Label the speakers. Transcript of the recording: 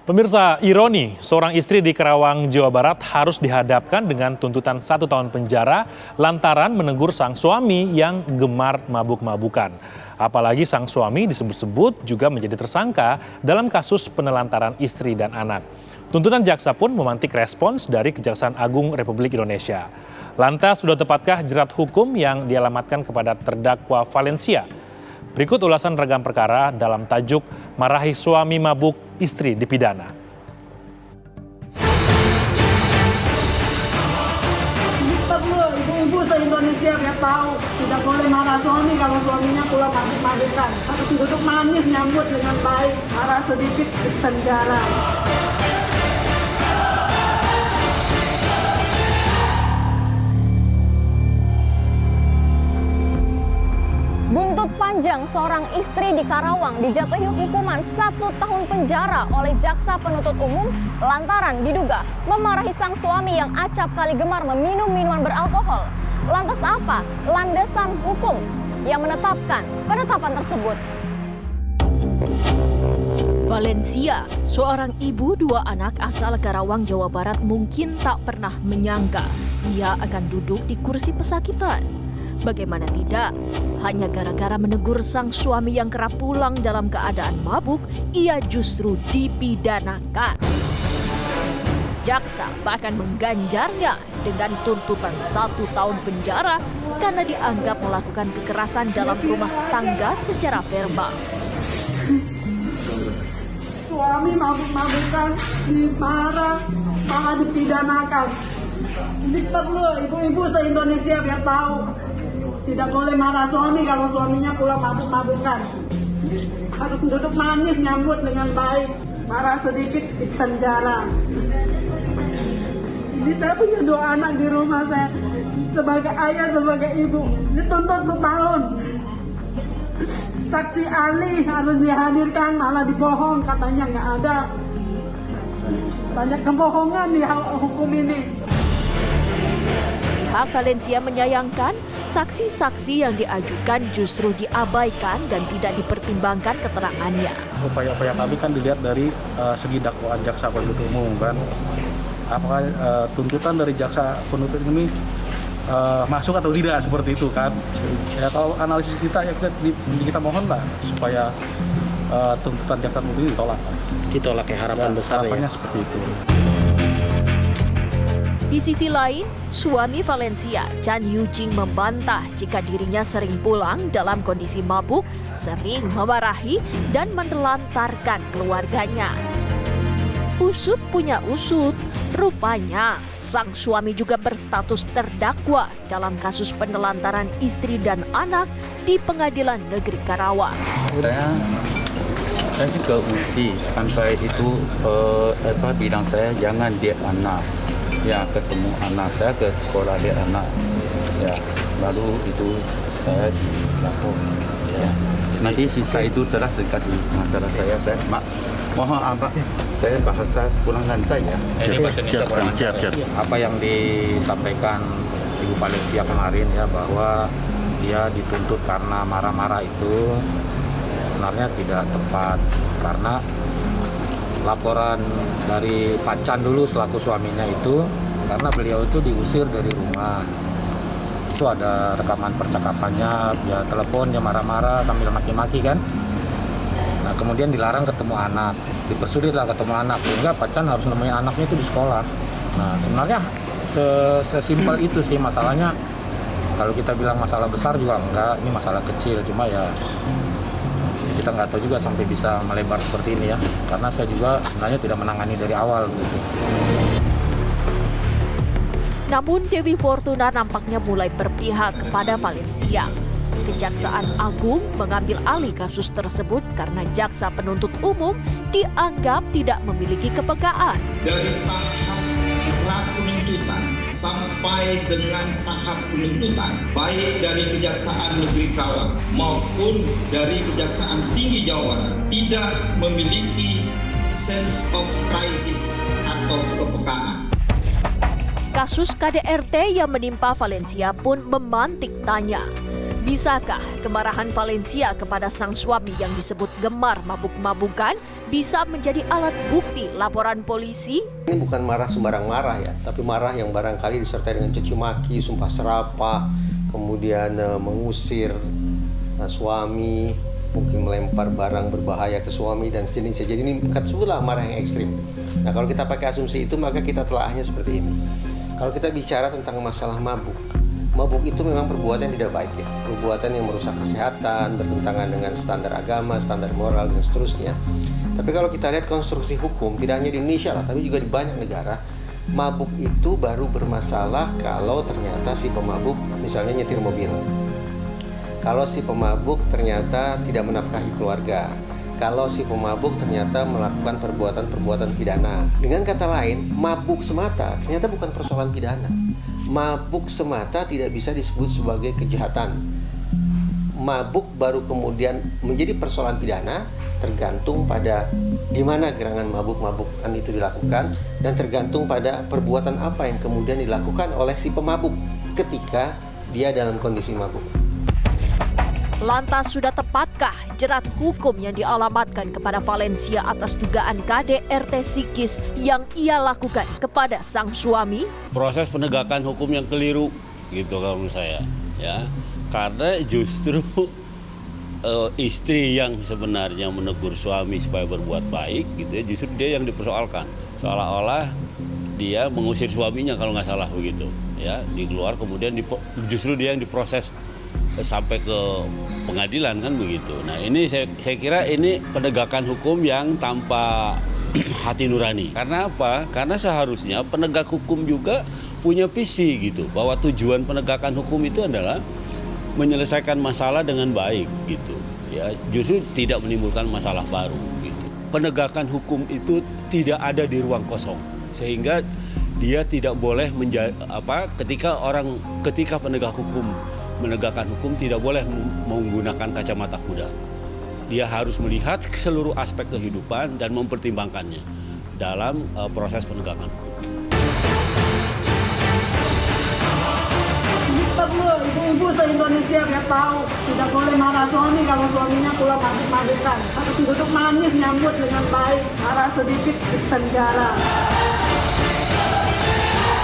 Speaker 1: Pemirsa, ironi, seorang istri di Karawang, Jawa Barat harus dihadapkan dengan tuntutan 1 tahun penjara lantaran menegur sang suami yang gemar mabuk-mabukan. Apalagi sang suami disebut-sebut juga menjadi tersangka dalam kasus penelantaran istri dan anak. Tuntutan jaksa pun memantik respons dari Kejaksaan Agung Republik Indonesia. Lantas, sudah tepatkah jerat hukum yang dialamatkan kepada terdakwa Valencia? Berikut ulasan ragam perkara dalam tajuk Marahi Suami Mabuk, Istri Dipidana.
Speaker 2: Ibu-ibu se-Indonesia biar tahu, tidak boleh marah suami kalau suaminya pulang mabuk-mabukan. Harus duduk manis nyambut dengan baik, marah sedikit di penjara.
Speaker 3: Buntut panjang seorang istri di Karawang dijatuhi hukuman 1 tahun penjara oleh jaksa penuntut umum lantaran diduga memarahi sang suami yang acap kali gemar meminum minuman beralkohol. Lantas apa landasan hukum yang menetapkan penetapan tersebut?
Speaker 4: Valencia, seorang ibu 2 anak asal Karawang, Jawa Barat mungkin tak pernah menyangka ia akan duduk di kursi pesakitan. Bagaimana tidak, hanya gara-gara menegur sang suami yang kerap pulang dalam keadaan mabuk, ia justru dipidanakan. Jaksa bahkan mengganjarnya dengan tuntutan 1 tahun penjara karena dianggap melakukan kekerasan dalam rumah tangga secara verbal.
Speaker 2: Suami mabuk-mabukan, dimarah, malah dipidanakan. Ini perlu ibu-ibu se-Indonesia biar tahu. Tidak boleh marah suami kalau suaminya pulang mabuk-mabukan. Harus duduk manis nyambut dengan baik. Marah sedikit di penjara. Ini saya punya 2 anak di rumah saya. Sebagai ayah, sebagai ibu. Dituntut 1 tahun. Saksi ahli harus dihadirkan, malah dibohong. Katanya nggak ada. Banyak kebohongan di hukum ini.
Speaker 4: Pihak Valencia menyayangkan saksi-saksi yang diajukan justru diabaikan dan tidak dipertimbangkan keterangannya.
Speaker 5: Upaya-upaya kami kan dilihat dari segi dakwaan jaksa penuntut umum kan. Apakah tuntutan dari jaksa penuntut ini masuk atau tidak seperti itu kan. Ya kalau analisis kita ya kita mohonlah supaya tuntutan jaksa penuntut ini ditolak.
Speaker 6: Ditolak ya, harapan besar
Speaker 5: harapannya
Speaker 6: ya.
Speaker 5: Seperti itu.
Speaker 4: Di sisi lain, suami Valencia, Chan Yu-jing membantah jika dirinya sering pulang dalam kondisi mabuk, sering memarahi, dan menelantarkan keluarganya. Usut punya usut, rupanya sang suami juga berstatus terdakwa dalam kasus penelantaran istri dan anak di Pengadilan Negeri Karawang.
Speaker 7: Saya juga usir sampai itu bilang saya jangan dia anak. Ya ketemu anak saya ke sekolah dia anak, ya lalu itu saya lapor, ya nanti sisa itu jelas dikasih masalah saya mohon apa saya bahasa pulangan saya.
Speaker 6: Ini bahasa Indonesia siap.
Speaker 8: Apa yang disampaikan Ibu Valencia kemarin ya bahwa dia dituntut karena marah-marah itu sebenarnya tidak tepat karena laporan dari Pak Chan dulu selaku suaminya itu karena beliau itu diusir dari rumah. Itu ada rekaman percakapannya, ya teleponnya marah-marah sambil maki-maki kan. Nah kemudian dilarang ketemu anak, dipersulit lah ketemu anak, sehingga Pak Chan harus nemuin anaknya itu di sekolah. Nah sebenarnya sesimpel itu sih masalahnya. Kalau kita bilang masalah besar juga enggak, ini masalah kecil, cuma ya kita nggak tahu juga sampai bisa melebar seperti ini ya, karena saya juga sebenarnya tidak menangani dari awal gitu.
Speaker 4: Namun Dewi Fortuna nampaknya mulai berpihak kepada Valencia. Kejaksaan Agung mengambil alih kasus tersebut karena jaksa penuntut umum dianggap tidak memiliki kepekaan.
Speaker 9: Dari tahap pra-penuntutan sampai dengan tahap penuntutan, baik dari Kejaksaan Negeri Karawang maupun dari Kejaksaan Tinggi Jawa Barat, tidak memiliki sense of crisis atau kepekaan.
Speaker 4: Kasus KDRT yang menimpa Valencia pun memantik tanya. Bisakah kemarahan Valencia kepada sang suami yang disebut gemar mabuk-mabukan bisa menjadi alat bukti laporan polisi?
Speaker 10: Ini bukan marah sembarang marah ya, tapi marah yang barangkali disertai dengan caci maki, sumpah serapah, kemudian mengusir suami, mungkin melempar barang berbahaya ke suami dan sejenisnya. Jadi ini sebutlah marah yang ekstrim. Nah kalau kita pakai asumsi itu maka kita telahnya seperti ini. Kalau kita bicara tentang masalah mabuk itu memang perbuatan yang tidak baik ya. Perbuatan yang merusak kesehatan, bertentangan dengan standar agama, standar moral dan seterusnya. Tapi kalau kita lihat konstruksi hukum, tidak hanya di Indonesia lah, tapi juga di banyak negara, mabuk itu baru bermasalah kalau ternyata si pemabuk misalnya nyetir mobil. Kalau si pemabuk ternyata tidak menafkahi keluarga. Kalau si pemabuk ternyata melakukan perbuatan-perbuatan pidana. Dengan kata lain, mabuk semata ternyata bukan persoalan pidana. Mabuk semata tidak bisa disebut sebagai kejahatan. Mabuk baru kemudian menjadi persoalan pidana tergantung pada di mana gerangan mabuk-mabukan itu dilakukan dan tergantung pada perbuatan apa yang kemudian dilakukan oleh si pemabuk ketika dia dalam kondisi mabuk.
Speaker 4: Lantas sudah tepatkah jerat hukum yang dialamatkan kepada Valencia atas dugaan KDRT psikis yang ia lakukan kepada sang suami?
Speaker 11: Proses penegakan hukum yang keliru gitu kalau menurut saya ya. Karena justru istri yang sebenarnya menegur suami supaya berbuat baik gitu ya, justru dia yang dipersoalkan. Seolah-olah dia mengusir suaminya kalau nggak salah begitu ya, dikeluar kemudian justru dia yang diproses sampai ke pengadilan kan begitu. Nah ini saya kira ini penegakan hukum yang tanpa hati nurani. Karena apa? Karena seharusnya penegak hukum juga punya visi gitu, bahwa tujuan penegakan hukum itu adalah menyelesaikan masalah dengan baik gitu. Ya, justru tidak menimbulkan masalah baru gitu. Penegakan hukum itu tidak ada di ruang kosong, sehingga dia tidak boleh ketika penegak hukum menegakkan hukum tidak boleh menggunakan kacamata kuda. Dia harus melihat seluruh aspek kehidupan dan mempertimbangkannya dalam proses penegakan hukum.
Speaker 2: Ibu-ibu se-Indonesia biar tahu tidak boleh marah suami kalau suaminya pulang mabuk-mabukan. Harus duduk manis nyambut dengan baik, marah sedikit di penjara.